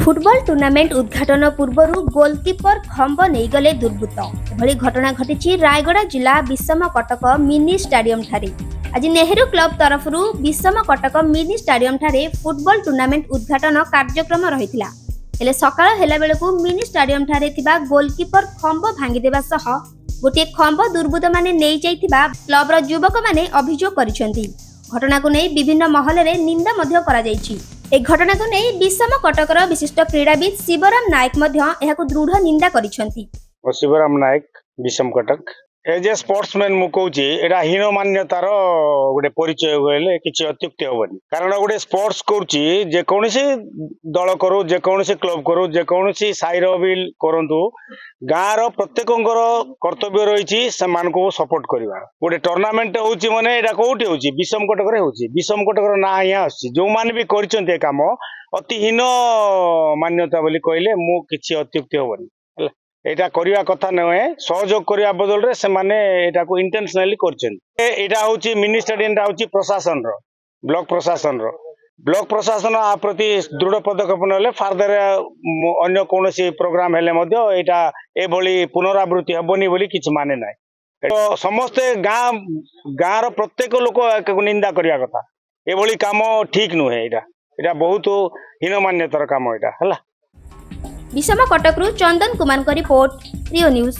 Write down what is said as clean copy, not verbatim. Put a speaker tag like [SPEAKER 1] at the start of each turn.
[SPEAKER 1] Football tournament उद्घाटन पूर्व goalkeeper खंब नहीं गले दुर्बृत्त एभली घटना घटी रायगड़ा जिला विषम कटक मिनी स्टाडियम ठारे। आज नेहरू क्लब तरफ विषम कटक मिनी स्टाडियम ठारे फुटबॉल टूर्नामेंट उद्घाटन कार्यक्रम रहिथिला। हेले सकाळ हेला बेलकु मिनी स्टाडियम ठारे थिबा गोलकीपर खंब भांगी देबा सह गोटे खंब दुर्बृत्त माने नै जाइथिबा क्लबर युवक माने अभियोग करिसेंती। घटना को नहीं विभिन्न महल रे निंदा मध्य करा जाइछि। ए घटना को नहीं विषम कटकर विशिष्ट क्रीड़ाविद शिवराम नायक मध्य एहाको दृढ़ निंदा करिसेंती।
[SPEAKER 2] शिवराम नायक विषम कटक एज ए स्पोर्ट्समैन मु कहूँ एटा हीन मान्यतार गोटे परिचय कहले किसी अत्युक्ति हेनी। कारण गोटे स्पोर्ट्स करुच्ची जेकोसी दल करू जेकोसी क्लब करू जेकोसी साईर भी करंतु गाँव प्रत्येक कर्तव्य रही से सपोर्ट करवा। गोटे टूर्नामेंट होची माने एटा कोठी होची विषम कटक होची। विषम कटक ना यहाँ आसी जो मैंने भी कर काम अति हीन मान्यता बोली कहले मु किसी अत्युक्ति हेनी। एटा करिया कथा नहे सहयोग करिया बदल रे से माने एटा को इंटेंशनली करछन। एटा होची मिनी स्टेडियम टा होची प्रशासन रो ब्लॉक प्रशासन आ प्रति दृढ़ पदक्षेप नले फार्दर अन्य कोनोसी प्रोग्राम हेले मध्य एटा एभली पुनरावृत्ति हेबनी बोली किछ माने नाय। तो समस्त गाँ रो प्रत्येक लोक को निंदा करिया कथा एभली काम ठीक नुहे। एटा बहुत हीन मान्यतार काम एटा हला।
[SPEAKER 1] विषम कटकरू चंदन कुमार का रिपोर्ट, रियो न्यूज।